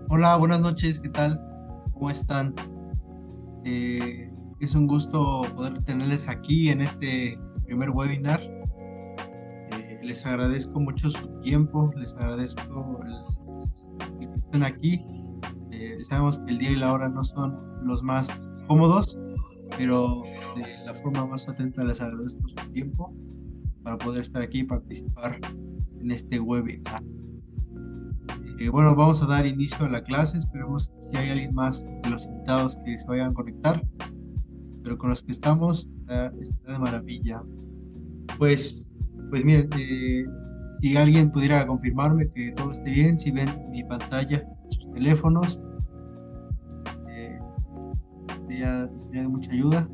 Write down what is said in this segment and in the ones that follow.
Hola, buenas noches, ¿qué tal? ¿Cómo están? Eh, es un gusto poder tenerles aquí en este primer webinar. Les agradezco mucho su tiempo, les agradezco el que estén aquí. Sabemos que el día y la hora no son los más cómodos, pero de la forma más atenta les agradezco su tiempo para poder estar aquí y participar en este webinar. Bueno, vamos a dar inicio a la clase. Esperemos si hay alguien más de los invitados que se vayan a conectar, pero con los que estamos está de maravilla. Pues, pues miren, si alguien pudiera confirmarme que todo esté bien, si ven mi pantalla, sus teléfonos, eh, sería de mucha ayuda.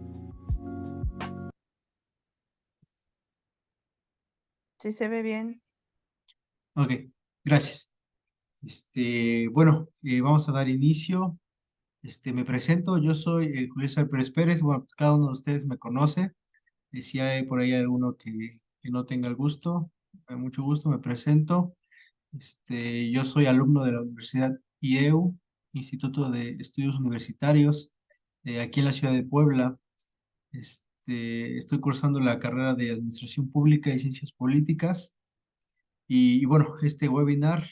Sí se ve bien. Ok, gracias. Bueno, vamos a dar inicio. Me presento, yo soy Julio César Pérez Pérez. Bueno, cada uno de ustedes me conoce. Si hay por ahí alguno que no tenga el gusto, mucho gusto, me presento. Yo soy alumno de la Universidad IEU, Instituto de Estudios Universitarios, aquí en la ciudad de Puebla. Estoy cursando la carrera de Administración Pública y Ciencias Políticas. Y bueno, este webinar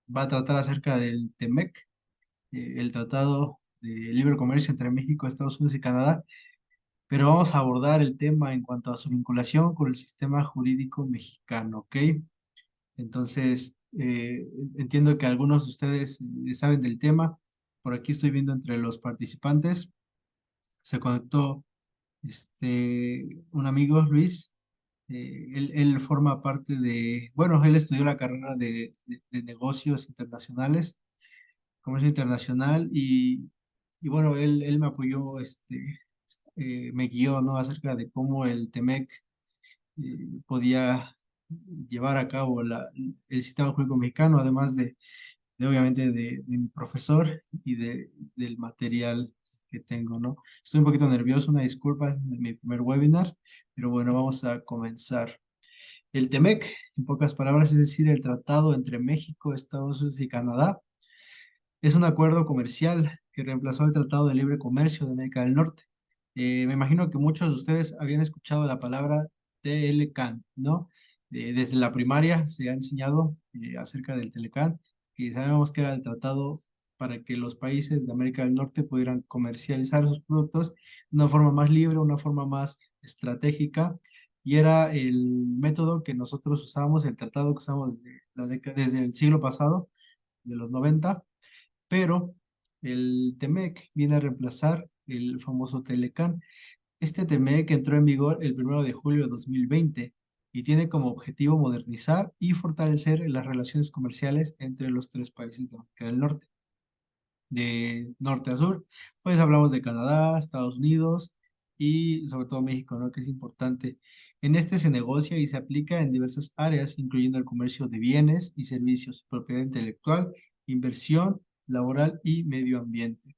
va a tratar acerca del TEMEC, el Tratado de Libre Comercio entre México, Estados Unidos y Canadá, pero vamos a abordar el tema en cuanto a su vinculación con el sistema jurídico mexicano, ¿ok? Entonces, entiendo que algunos de ustedes saben del tema. Por aquí estoy viendo entre los participantes. Se conectó un amigo, Luis. Él forma parte bueno, él estudió la carrera de negocios internacionales, comercio internacional, y bueno, él me apoyó, me guió, ¿no? Acerca de cómo el TEMEC podía llevar a cabo el sistema jurídico mexicano, además obviamente de mi profesor y del material que tengo, ¿no? Estoy un poquito nervioso, una disculpa, es mi primer webinar, pero bueno, vamos a comenzar. El TEMEC, en pocas palabras, es decir, el tratado entre México, Estados Unidos y Canadá, es un acuerdo comercial que reemplazó el Tratado de Libre Comercio de América del Norte. Me imagino que muchos de ustedes habían escuchado la palabra TLCAN, ¿no? Desde la primaria se ha enseñado acerca del TLCAN, que sabemos que era el tratado para que los países de América del Norte pudieran comercializar sus productos de una forma más libre, una forma más estratégica, y era el método que nosotros usamos, el tratado que usamos desde el siglo pasado, de los 90, pero el TEMEC viene a reemplazar el famoso Telecán. Este TEMEC entró en vigor el 1 de julio de 2020 y tiene como objetivo modernizar y fortalecer las relaciones comerciales entre los tres países de América del Norte. De norte a sur, pues hablamos de Canadá, Estados Unidos y sobre todo México, ¿no? Que es importante. En este se negocia y se aplica en diversas áreas, incluyendo el comercio de bienes y servicios, propiedad intelectual, inversión, laboral y medio ambiente.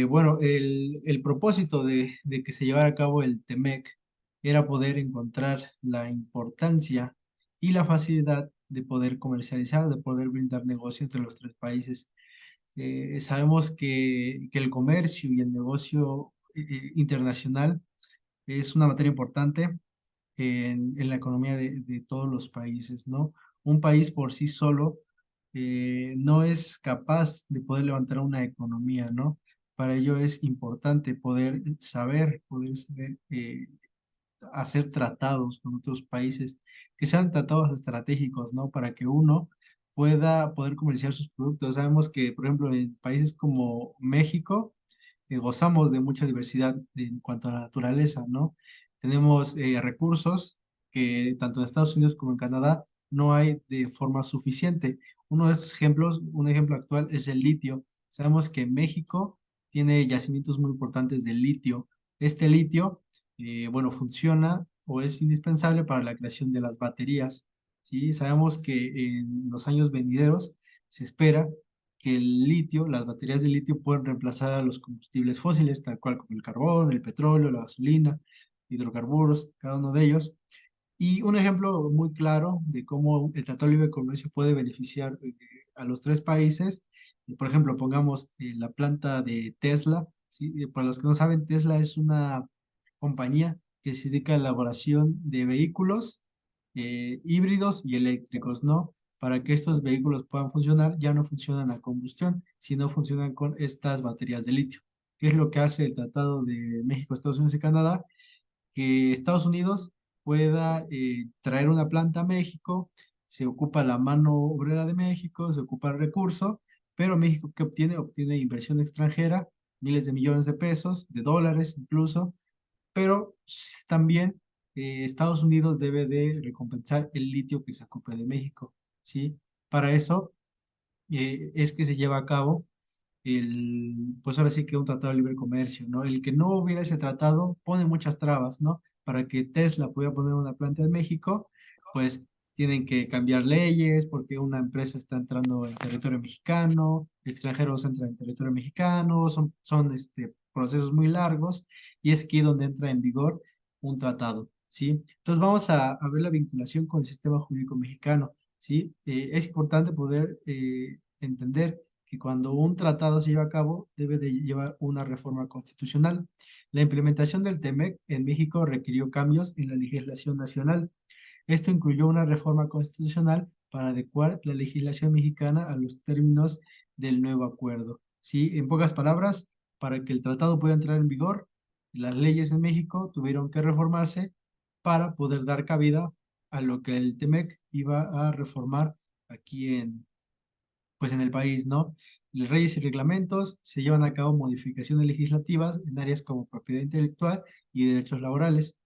Bueno, el propósito de que se llevara a cabo el TEMEC era poder encontrar la importancia y la facilidad de poder comercializar, de poder brindar negocio entre los tres países. Sabemos que el comercio y el negocio internacional es una materia importante en la economía de todos los países, ¿no? Un país por sí solo no es capaz de poder levantar una economía, ¿no? Para ello es importante poder saber hacer tratados con otros países, que sean tratados estratégicos, ¿no? Para que uno pueda poder comerciar sus productos. Sabemos que, por ejemplo, en países como México, gozamos de mucha diversidad en cuanto a la naturaleza, ¿no? Tenemos recursos que tanto en Estados Unidos como en Canadá no hay de forma suficiente. Uno de estos ejemplos, un ejemplo actual es el litio. Sabemos que México tiene yacimientos muy importantes de litio. Este litio, bueno, funciona o es indispensable para la creación de las baterías, ¿sí? Sabemos que en los años venideros se espera que el litio, las baterías de litio pueden reemplazar a los combustibles fósiles, tal cual como el carbón, el petróleo, la gasolina, hidrocarburos, cada uno de ellos. Y un ejemplo muy claro de cómo el Tratado de Libre Comercio puede beneficiar a los tres países. Por ejemplo, pongamos la planta de Tesla. ¿Sí? Para los que no saben, Tesla es una compañía que se dedica a la elaboración de vehículos híbridos y eléctricos, ¿no? Para que estos vehículos puedan funcionar, ya no funcionan a combustión, sino funcionan con estas baterías de litio. ¿Qué es lo que hace el Tratado de México, Estados Unidos y Canadá? Que Estados Unidos pueda traer una planta a México, se ocupa la mano obrera de México, se ocupa el recurso, pero México, ¿qué obtiene? Obtiene inversión extranjera, miles de millones de pesos, de dólares incluso, pero también Estados Unidos debe de recompensar el litio que se ocupe de México, ¿sí? Para eso es que se lleva a cabo pues ahora sí que un tratado de libre comercio, ¿no? El que no hubiera ese tratado pone muchas trabas, ¿no? Para que Tesla pueda poner una planta en México, pues tienen que cambiar leyes porque una empresa está entrando en territorio mexicano, extranjeros entran en territorio mexicano, son procesos muy largos y es aquí donde entra en vigor un tratado, ¿sí? Entonces vamos a ver la vinculación con el sistema jurídico mexicano, ¿sí? Es importante poder entender que cuando un tratado se lleva a cabo debe de llevar una reforma constitucional. La implementación del TEMEC en México requirió cambios en la legislación nacional. Esto incluyó una reforma constitucional para adecuar la legislación mexicana a los términos del nuevo acuerdo. ¿Sí? En pocas palabras, para que el tratado pueda entrar en vigor, las leyes en México tuvieron que reformarse para poder dar cabida a lo que el TEMEC iba a reformar aquí pues en el país, ¿no? Las leyes y reglamentos se llevan a cabo modificaciones legislativas en áreas como propiedad intelectual y derechos laborales.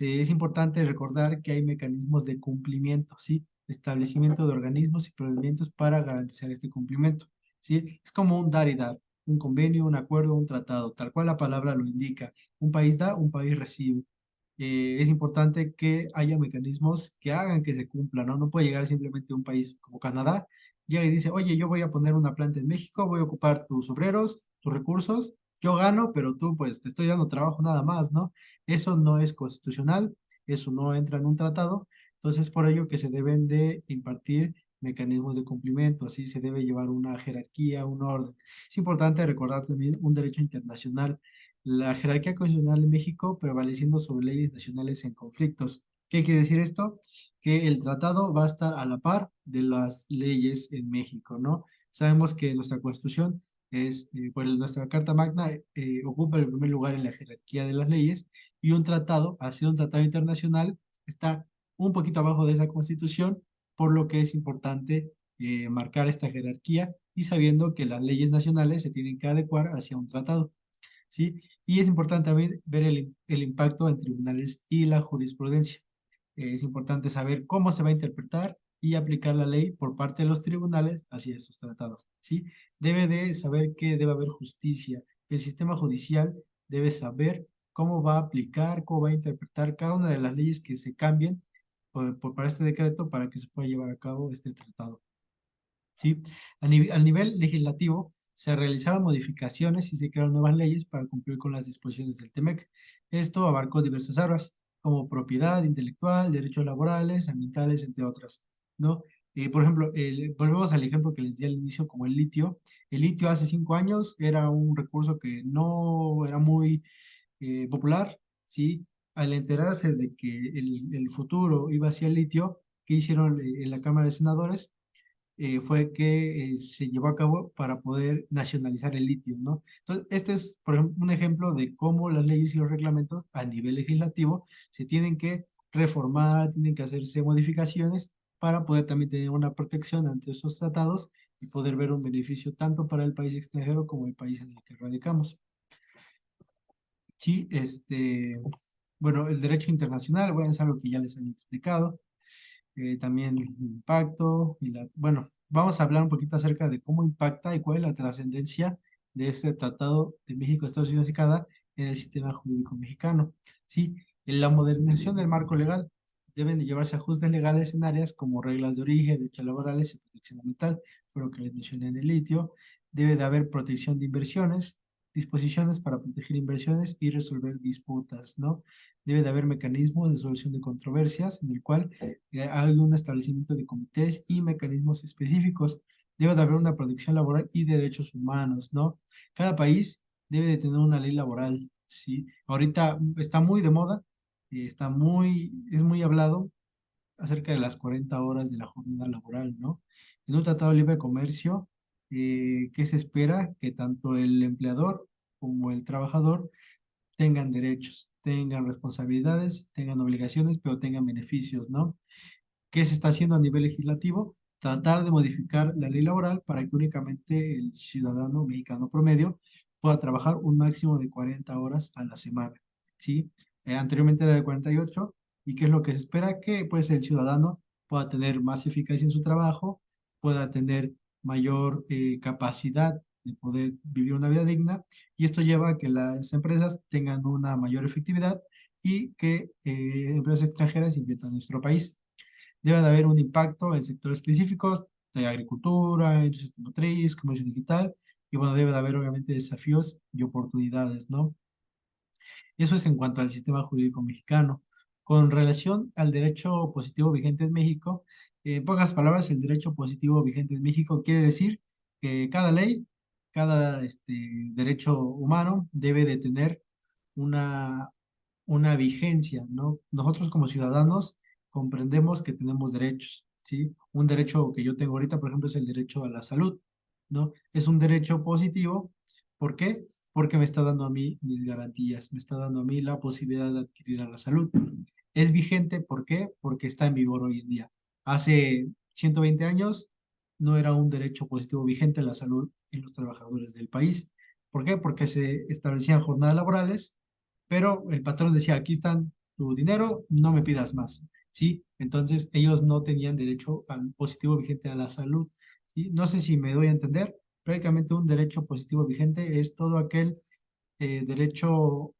Es importante recordar que hay mecanismos de cumplimiento, ¿sí? Establecimiento de organismos y procedimientos para garantizar este cumplimiento, ¿sí? Es como un dar y dar, un convenio, un acuerdo, un tratado, tal cual la palabra lo indica. Un país da, un país recibe. Es importante que haya mecanismos que hagan que se cumpla, ¿no? No puede llegar simplemente un país como Canadá, llega y dice, oye, yo voy a poner una planta en México, voy a ocupar tus obreros, tus recursos, yo gano, pero tú pues te estoy dando trabajo nada más, ¿no? Eso no es constitucional, eso no entra en un tratado, entonces por ello que se deben de impartir mecanismos de cumplimiento, así se debe llevar una jerarquía, un orden. Es importante recordar también un derecho internacional, la jerarquía constitucional en México prevaleciendo sobre leyes nacionales en conflictos. ¿Qué quiere decir esto? Que el tratado va a estar a la par de las leyes en México, ¿no? Sabemos que nuestra constitución pues nuestra Carta Magna ocupa el primer lugar en la jerarquía de las leyes y un tratado, al ser un tratado internacional, está un poquito abajo de esa constitución, por lo que es importante marcar esta jerarquía y sabiendo que las leyes nacionales se tienen que adecuar hacia un tratado. ¿Sí? Y es importante también ver el impacto en tribunales y la jurisprudencia. Es importante saber cómo se va a interpretar y aplicar la ley por parte de los tribunales hacia estos tratados, ¿sí? Debe de saber que debe haber justicia. El sistema judicial debe saber cómo va a aplicar, cómo va a interpretar cada una de las leyes que se cambien para este decreto para que se pueda llevar a cabo este tratado. ¿Sí? Al nivel legislativo, se realizaron modificaciones y se crearon nuevas leyes para cumplir con las disposiciones del TEMEC. Esto abarcó diversas áreas, como propiedad intelectual, derechos laborales, ambientales, entre otras, ¿no? Por ejemplo, volvemos al ejemplo que les di al inicio, como el litio. El litio hace 5 años era un recurso que no era muy popular, ¿sí? Al enterarse de que el futuro iba hacia el litio, ¿qué hicieron en la Cámara de Senadores? Fue que se llevó a cabo para poder nacionalizar el litio, ¿no? Entonces, este es, por ejemplo, un ejemplo de cómo las leyes y los reglamentos a nivel legislativo se tienen que reformar, tienen que hacerse modificaciones para poder también tener una protección ante esos tratados y poder ver un beneficio tanto para el país extranjero como el país en el que radicamos. Sí, bueno, el derecho internacional, bueno, es algo que ya les había explicado. También el impacto bueno, vamos a hablar un poquito acerca de cómo impacta y cuál es la trascendencia de este Tratado de México, Estados Unidos y Canadá en el sistema jurídico mexicano. Sí, en la modernización del marco legal deben de llevarse ajustes legales en áreas como reglas de origen, derechos laborales y protección ambiental, fue lo que les mencioné en el litio. Debe de haber protección de inversiones, disposiciones para proteger inversiones y resolver disputas, ¿no? Debe de haber mecanismos de solución de controversias en el cual hay un establecimiento de comités y mecanismos específicos. Debe de haber una protección laboral y de derechos humanos, ¿no? Cada país debe de tener una ley laboral, ¿sí? Ahorita está muy de moda, es muy hablado acerca de las 40 horas de la jornada laboral, ¿no? En un tratado de libre comercio, ¿qué se espera? Que tanto el empleador como el trabajador tengan derechos, tengan responsabilidades, tengan obligaciones, pero tengan beneficios, ¿no? ¿Qué se está haciendo a nivel legislativo? Tratar de modificar la ley laboral para que únicamente el ciudadano mexicano promedio pueda trabajar un máximo de 40 horas a la semana, ¿sí? Anteriormente era de 48, ¿y qué es lo que se espera? Que pues el ciudadano pueda tener más eficacia en su trabajo, pueda tener mayor capacidad de poder vivir una vida digna, y esto lleva a que las empresas tengan una mayor efectividad y que empresas extranjeras inviertan en nuestro país. Debe de haber un impacto en sectores específicos de agricultura, industria automotriz, comercio digital, y bueno, debe de haber obviamente desafíos y oportunidades, ¿no? Eso es en cuanto al sistema jurídico mexicano. Con relación al derecho positivo vigente en México, en pocas palabras, el derecho positivo vigente en México quiere decir que cada ley, cada derecho humano debe de tener una, una vigencia, ¿no? Nosotros como ciudadanos comprendemos que tenemos derechos, ¿sí? Un derecho que yo tengo ahorita, por ejemplo, es el derecho a la salud, ¿no? Es un derecho positivo. ¿Por qué? Porque me está dando a mí mis garantías, me está dando a mí la posibilidad de adquirir a la salud. Es vigente, ¿por qué? Porque está en vigor hoy en día. Hace 120 años no era un derecho positivo vigente la salud en los trabajadores del país. ¿Por qué? Porque se establecían jornadas laborales, pero el patrón decía, aquí están tu dinero, no me pidas más, ¿sí? Entonces ellos no tenían derecho al positivo vigente a la salud, ¿sí? No sé si me doy a entender, prácticamente un derecho positivo vigente es todo aquel derecho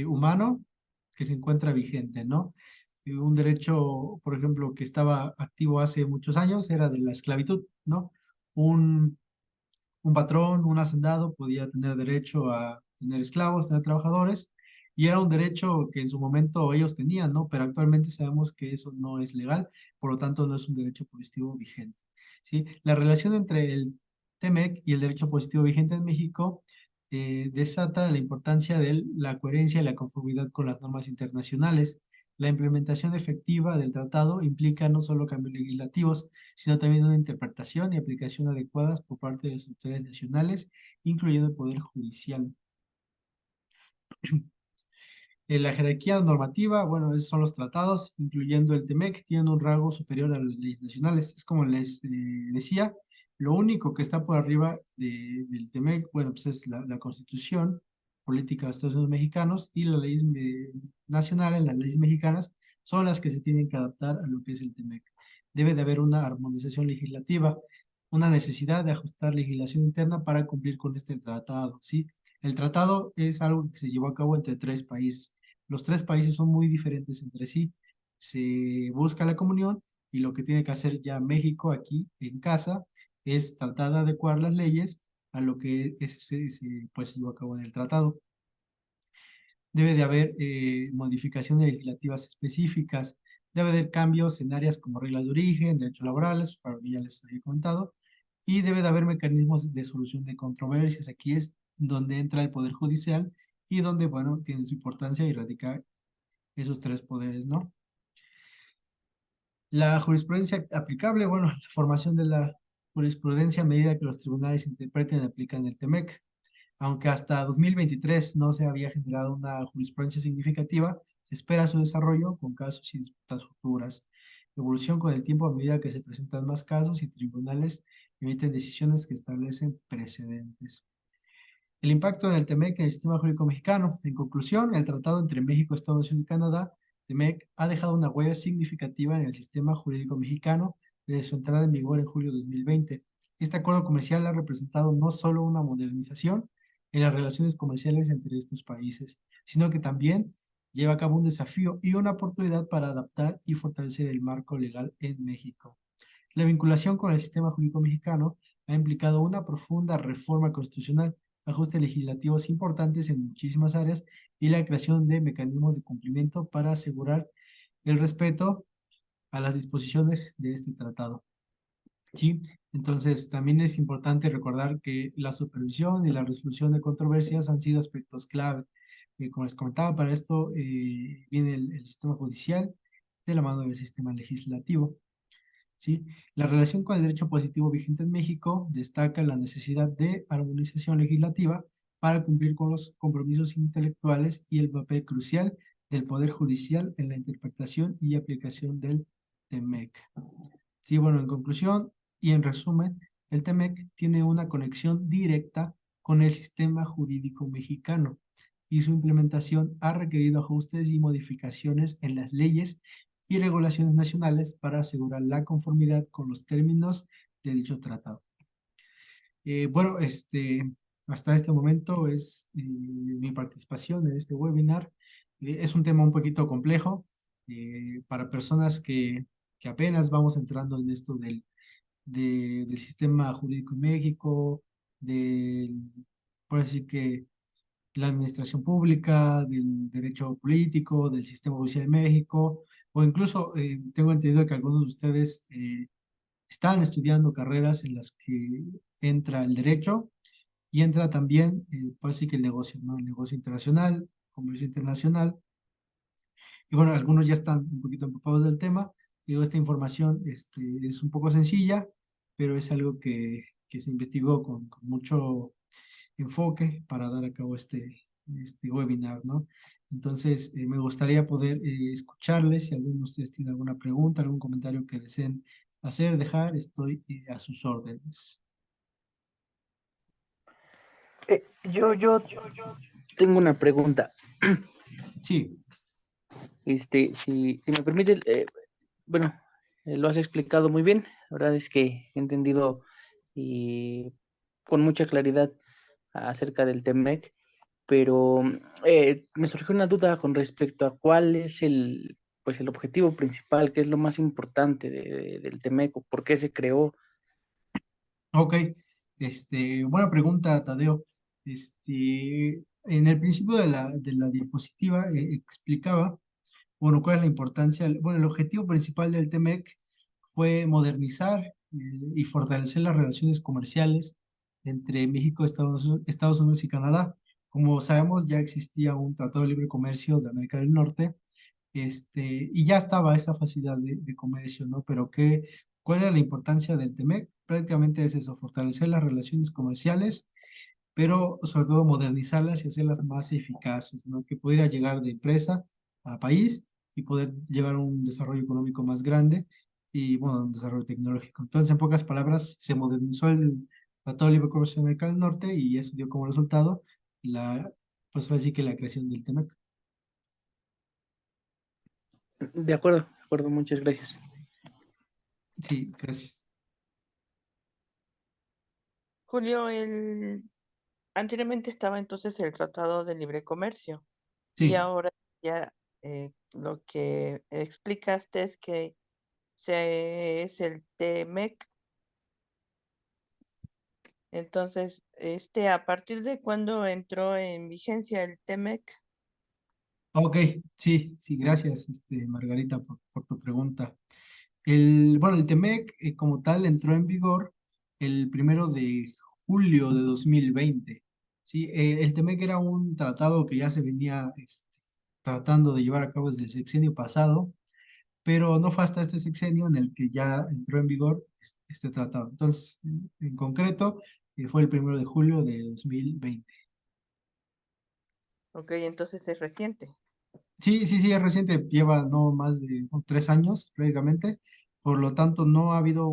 humano que se encuentra vigente, ¿no? Un derecho, por ejemplo, que estaba activo hace muchos años era de la esclavitud, ¿no? Un, un patrón, un hacendado podía tener derecho a tener esclavos, tener trabajadores, y era un derecho que en su momento ellos tenían, ¿no? Pero actualmente sabemos que eso no es legal, por lo tanto no es un derecho positivo vigente, ¿sí? La relación entre el TEMEC y el derecho positivo vigente en México desata la importancia de la coherencia y la conformidad con las normas internacionales. La implementación efectiva del tratado implica no solo cambios legislativos, sino también una interpretación y aplicación adecuadas por parte de las autoridades nacionales, incluyendo el Poder Judicial. En la jerarquía normativa, bueno, esos son los tratados, incluyendo el TEMEC, tienen un rango superior a las leyes nacionales. Es como les decía, lo único que está por arriba del TEMEC, bueno, pues es la Constitución Política de los Estados Unidos Mexicanos, y las leyes nacionales, las leyes mexicanas, son las que se tienen que adaptar a lo que es el TEMEC. Debe de haber una armonización legislativa, una necesidad de ajustar legislación interna para cumplir con este tratado, ¿sí? El tratado es algo que se llevó a cabo entre tres países. Los tres países son muy diferentes entre sí. Se busca la comunión, y lo que tiene que hacer ya México aquí en casa es tratar de adecuar las leyes a lo que pues, se llevó a cabo en el tratado. Debe de haber modificaciones legislativas específicas, debe de haber cambios en áreas como reglas de origen, derechos laborales, para lo que ya les había comentado, y debe de haber mecanismos de solución de controversias. Aquí es donde entra el Poder Judicial y donde, bueno, tiene su importancia y radica esos tres poderes, ¿no? La jurisprudencia aplicable, bueno, la formación de la jurisprudencia a medida que los tribunales interpreten y aplican el TEMEC. Aunque hasta 2023 no se había generado una jurisprudencia significativa, se espera su desarrollo con casos y disputas futuras. Evolución con el tiempo a medida que se presentan más casos y tribunales emiten decisiones que establecen precedentes. El impacto del TEMEC en el sistema jurídico mexicano. En conclusión, el tratado entre México, Estados Unidos y Canadá, TEMEC, ha dejado una huella significativa en el sistema jurídico mexicano desde su entrada en vigor en julio de 2020. Este acuerdo comercial ha representado no solo una modernización en las relaciones comerciales entre estos países, sino que también lleva a cabo un desafío y una oportunidad para adaptar y fortalecer el marco legal en México. La vinculación con el sistema jurídico mexicano ha implicado una profunda reforma constitucional, ajustes legislativos importantes en muchísimas áreas y la creación de mecanismos de cumplimiento para asegurar el respeto a las disposiciones de este tratado. ¿Sí? Entonces, también es importante recordar que la supervisión y la resolución de controversias han sido aspectos clave. Como les comentaba, para esto viene el sistema judicial de la mano del sistema legislativo. ¿Sí? La relación con el derecho positivo vigente en México destaca la necesidad de armonización legislativa para cumplir con los compromisos intelectuales y el papel crucial del Poder Judicial en la interpretación y aplicación del TEMEC. Sí, bueno, en conclusión y en resumen, el TEMEC tiene una conexión directa con el sistema jurídico mexicano y su implementación ha requerido ajustes y modificaciones en las leyes y regulaciones nacionales para asegurar la conformidad con los términos de dicho tratado. Bueno, hasta este momento es mi participación en este webinar. Es un tema un poquito complejo para personas que apenas vamos entrando en esto del sistema jurídico en México, por decir que la administración pública, del derecho político, del sistema judicial en México, o incluso tengo entendido que algunos de ustedes están estudiando carreras en las que entra el derecho y entra también, por decir que el negocio, ¿no? El negocio internacional, comercio internacional. Y bueno, algunos ya están un poquito empapados del tema. Digo, esta información es un poco sencilla, pero es algo que se investigó con mucho enfoque para dar a cabo este webinar, ¿no? Entonces, me gustaría poder escucharles. Si alguno de ustedes tiene alguna pregunta, algún comentario que deseen hacer, dejar, estoy a sus órdenes. Yo tengo una pregunta. Sí, Si me permite, bueno, lo has explicado muy bien. La verdad es que he entendido y con mucha claridad acerca del TEMEC, pero me surgió una duda con respecto a cuál es pues el objetivo principal, qué es lo más importante del TEMEC, o por qué se creó. ok. Buena pregunta, Tadeo. En el principio de la diapositiva explicaba, bueno, cuál es la importancia. Bueno, el objetivo principal del TEMEC fue modernizar y fortalecer las relaciones comerciales entre México, Estados Unidos y Canadá. Como sabemos, ya existía un Tratado de Libre Comercio de América del Norte, y ya estaba esa facilidad de comercio, ¿no? Pero ¿cuál era la importancia del TEMEC? Prácticamente es eso, fortalecer las relaciones comerciales, pero sobre todo modernizarlas y hacerlas más eficaces, ¿no? Que pudiera llegar de empresa a país y poder llevar a un desarrollo económico más grande y, bueno, un desarrollo tecnológico. Entonces, en pocas palabras, se modernizó el Tratado de Libre Comercio de América del Norte y eso dio como resultado pues ahora sí que la creación del TEMEC. De acuerdo, muchas gracias. Sí, gracias. Julio, anteriormente estaba entonces el Tratado de Libre Comercio y Sí, ahora ya lo que explicaste es que es el TEMEC. Entonces, ¿a partir de cuándo entró en vigencia el TEMEC? ok, sí, sí, gracias, Margarita, por tu pregunta. Bueno, el TEMEC como tal entró en vigor el 1 de julio de 2020. ¿Sí? El TEMEC era un tratado que ya se venía tratando de llevar a cabo desde el sexenio pasado, pero no fue hasta este sexenio en el que ya entró en vigor este tratado. Entonces, en concreto, fue el 1 de julio de 2020. Ok, entonces es reciente. Sí, sí, sí, es reciente, lleva no más de 3 años prácticamente, por lo tanto no ha habido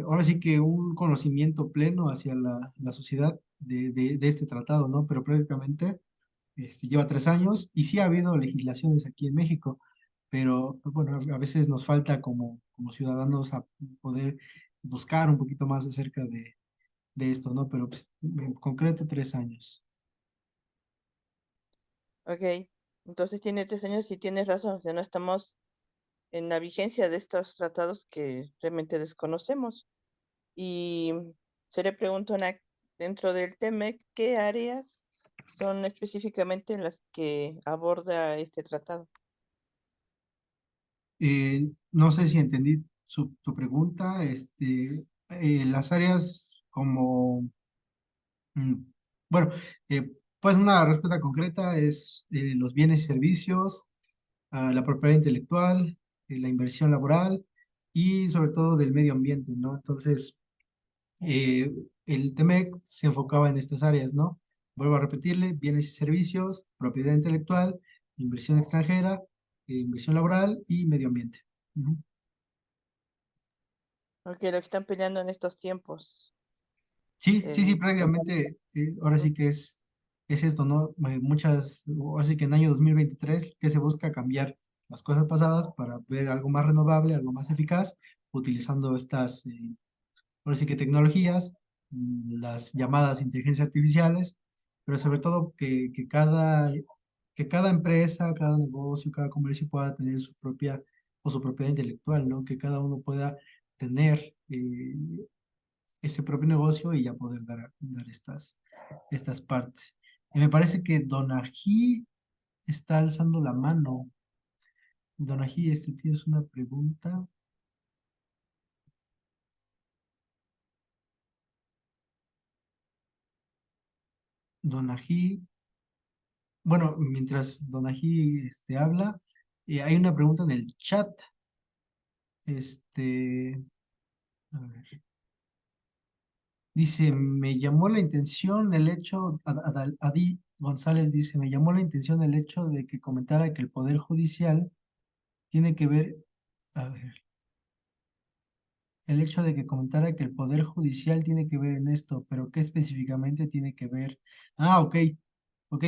ahora sí que un conocimiento pleno hacia la sociedad de este tratado, ¿no? Pero prácticamente lleva 3 años y sí ha habido legislaciones aquí en México, pero pues, bueno, a veces nos falta como ciudadanos a poder buscar un poquito más acerca de esto, ¿no? Pero pues, en concreto 3 años. Ok, entonces tiene 3 años y tienes razón, o sea, no estamos en la vigencia de estos tratados que realmente desconocemos. Y se le preguntó dentro del TEMEC qué áreas son específicamente las que aborda este tratado. No sé si entendí tu pregunta. Las áreas como, mm, bueno, pues una respuesta concreta es los bienes y servicios, la propiedad intelectual, la inversión laboral y sobre todo del medio ambiente, ¿no? Entonces, eh, el TEMEC se enfocaba en estas áreas, ¿no? Vuelvo a repetirle, bienes y servicios, propiedad intelectual, inversión extranjera, inversión laboral y medio ambiente. Ujú. Porque lo que están peleando en estos tiempos. Sí, sí, sí, En, prácticamente, ahora sí que es esto, ¿no? Así que en año 2023 que se busca cambiar las cosas pasadas para ver algo más renovable, algo más eficaz, utilizando estas, ahora sí que tecnologías, las llamadas inteligencias artificiales, pero sobre todo que cada empresa, cada negocio, cada comercio pueda tener su propia o su propiedad intelectual, ¿no? Que cada uno pueda tener ese propio negocio y ya poder dar estas partes. Y me parece que Donají está alzando la mano. Donají, tienes una pregunta. Donají, bueno, mientras Donají habla, hay una pregunta en el chat. Este, a ver. Dice, me llamó la intención el hecho, Adi González dice, me llamó la intención el hecho de que comentara que el Poder Judicial tiene que ver, a ver, el hecho de que comentara que el Poder Judicial tiene que ver en esto, pero ¿qué específicamente tiene que ver? Ah, ok, ok,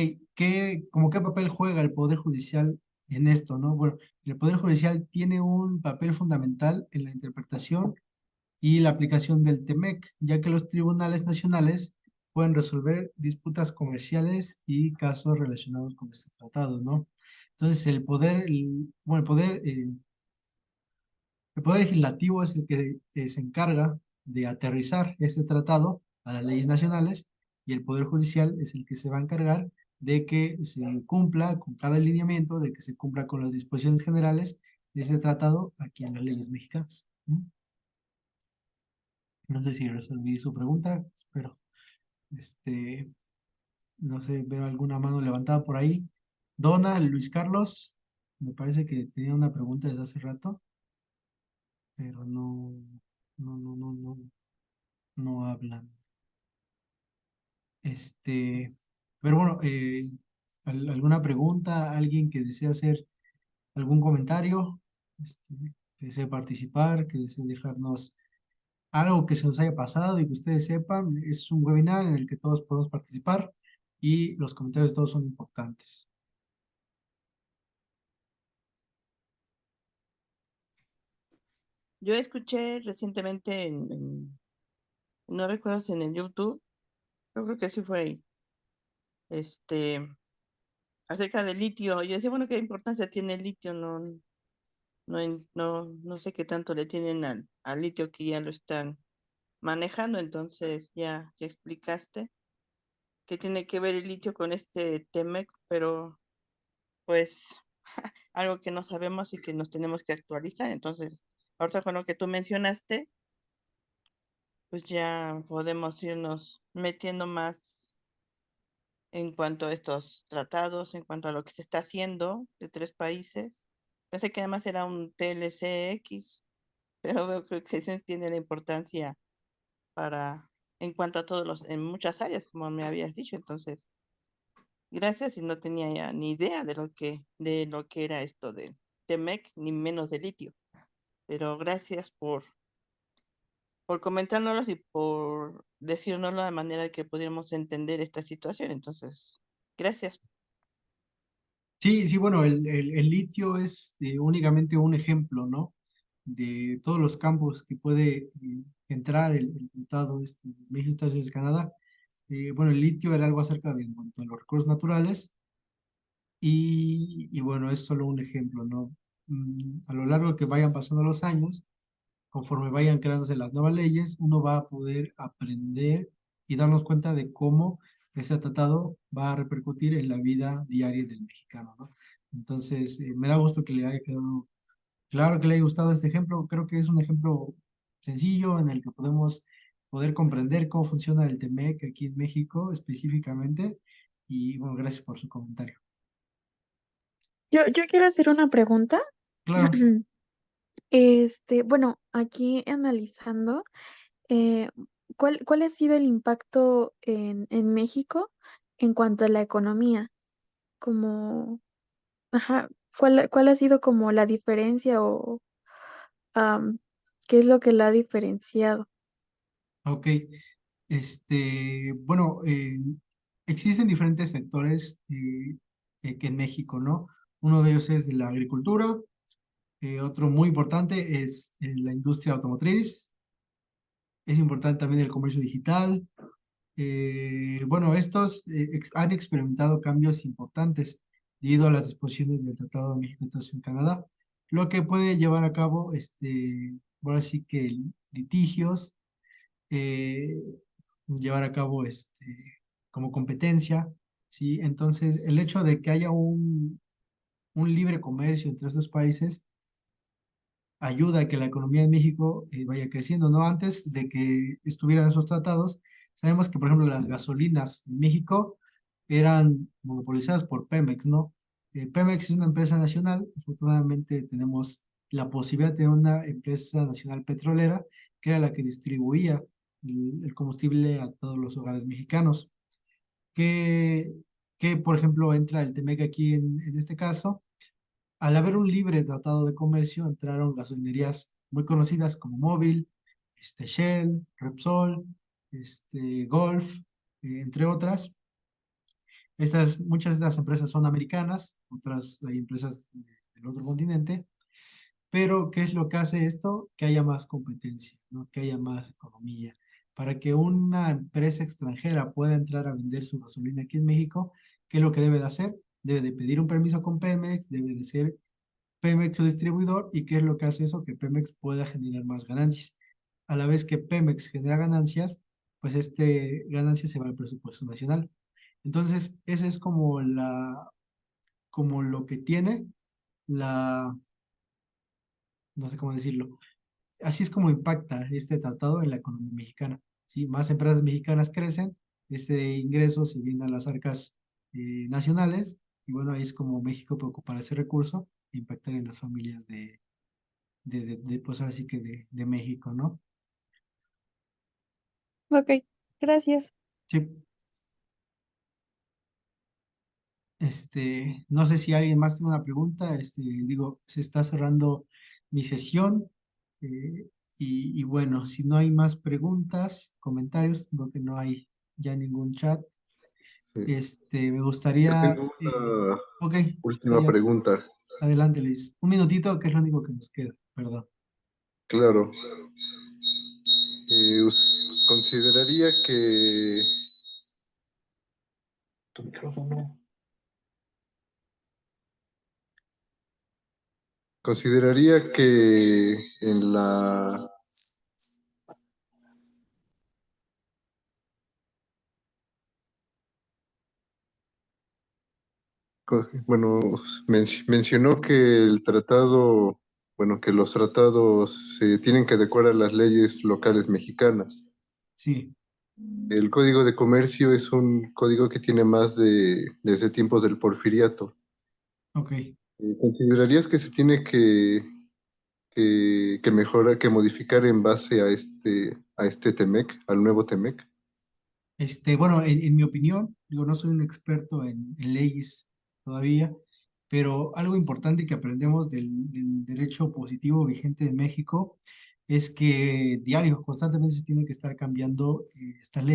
como qué papel juega el Poder Judicial en esto, ¿no? Bueno, el Poder Judicial tiene un papel fundamental en la interpretación y la aplicación del TEMEC, ya que los tribunales nacionales pueden resolver disputas comerciales y casos relacionados con este tratado, ¿no? Entonces, bueno, el poder legislativo es el que se encarga de aterrizar este tratado a las leyes nacionales y el poder judicial es el que se va a encargar de que se cumpla con cada alineamiento, de que se cumpla con las disposiciones generales de este tratado aquí en las leyes mexicanas. ¿Mm? No sé si resolví su pregunta, espero. Este, no sé, veo alguna mano levantada por ahí. Donna, Luis Carlos, me parece que tenía una pregunta desde hace rato, pero no hablan. Este, pero bueno, ¿alguna pregunta? ¿Alguien que desea hacer algún comentario? Que desee participar, que desee dejarnos algo que se nos haya pasado y que ustedes sepan. Es un webinar en el que todos podemos participar y los comentarios de todos son importantes. yo escuché recientemente no recuerdo si en el YouTube, yo creo que sí fue ahí, este, acerca del litio. Yo decía, bueno, ¿qué importancia tiene el litio? No sé qué tanto le tienen al litio que ya lo están manejando, entonces ya explicaste qué tiene que ver el litio con este TEMEC, pero pues algo que no sabemos y que nos tenemos que actualizar. Entonces, ahorita con lo que tú mencionaste, pues ya podemos irnos metiendo más en cuanto a estos tratados, en cuanto a lo que se está haciendo de tres países. Pensé que además era un TLCX, pero veo que sí tiene la importancia para, en cuanto a en muchas áreas, como me habías dicho. Entonces, gracias y no tenía ya ni idea de lo que era esto de TEMEC, ni menos de litio. Pero gracias por comentárnoslos y por decírnoslo de manera que pudiéramos entender esta situación. Entonces, gracias. Sí, sí, bueno, el litio es únicamente un ejemplo, ¿no? De todos los campos que puede entrar el tratado México, Estados Unidos y Canadá. Bueno, el litio era algo acerca de en cuanto a los recursos naturales y bueno, es solo un ejemplo, ¿no? A lo largo que vayan pasando los años, conforme vayan creándose las nuevas leyes, uno va a poder aprender y darnos cuenta de cómo ese tratado va a repercutir en la vida diaria del mexicano, ¿no? Entonces, me da gusto que le haya quedado claro, que le haya gustado este ejemplo. Creo que es un ejemplo sencillo en el que podemos poder comprender cómo funciona el TEMEC aquí en México específicamente. Y bueno, gracias por su comentario. Yo quiero hacer una pregunta. Claro, Bueno, aquí analizando, eh, ¿cuál ha sido el impacto en México en cuanto a la economía? Como, ajá, ¿cuál ha sido como la diferencia o am, qué es lo que la ha diferenciado? ok. Bueno, existen diferentes sectores que en México, ¿no? Uno de ellos es la agricultura, otro muy importante es la industria automotriz, es importante también el comercio digital. Bueno, estos han experimentado cambios importantes debido a las disposiciones del Tratado de México y Canadá, lo que puede llevar a cabo, ahora sí que litigios, eh, llevar a cabo como competencia, ¿sí? Entonces, el hecho de que haya un libre comercio entre estos países ayuda a que la economía de México vaya creciendo, ¿no? Antes de que estuvieran esos tratados, sabemos que, por ejemplo, las gasolinas en México eran monopolizadas por Pemex, ¿no? Pemex es una empresa nacional, afortunadamente tenemos la posibilidad de tener una empresa nacional petrolera que era la que distribuía el combustible a todos los hogares mexicanos. Que, que por ejemplo, entra el Temec aquí en este caso al haber un libre tratado de comercio, entraron gasolinerías muy conocidas como Móvil, Shell, Repsol, Golf, entre otras. Muchas de estas empresas son americanas, otras hay empresas del otro continente, pero ¿qué es lo que hace esto? Que haya más competencia, ¿no? Que haya más economía. Para que una empresa extranjera pueda entrar a vender su gasolina aquí en México, ¿qué es lo que debe de hacer? Debe de pedir un permiso con Pemex, debe de ser Pemex su distribuidor. ¿Y qué es lo que hace eso? Que Pemex pueda generar más ganancias. A la vez que Pemex genera ganancias, pues ganancia se va al presupuesto nacional. Entonces, ese es como lo que tiene la, no sé cómo decirlo, así es como impacta este tratado en la economía mexicana. ¿Sí? Más empresas mexicanas crecen, este ingreso se viene a las arcas nacionales, y bueno, ahí es como México puede ocupar ese recurso e impactar en las familias pues ahora sí que de México, ¿no? Ok, gracias. Sí, no sé si alguien más tiene una pregunta, digo, se está cerrando mi sesión, y bueno, si no hay más preguntas, comentarios, creo que no hay ya ningún chat, Sí. me Yo gustaría, tengo una ok, sí, última pregunta. adelante Luis, un minutito que es lo único que nos queda, perdón. Claro. Consideraría que... Tu micrófono. Consideraría que en la... Bueno, mencionó que el tratado, bueno, que los tratados se tienen que adecuar a las leyes locales mexicanas. Sí, El Código de Comercio es un código que tiene más desde tiempos del Porfiriato. ok. ¿Considerarías que se tiene que mejorar, que modificar en base a este TEMEC, al nuevo TEMEC? Bueno, en mi opinión, digo, no soy un experto en leyes todavía, pero algo importante que aprendemos del derecho positivo vigente de México es que diario, constantemente se tiene que estar cambiando esta ley.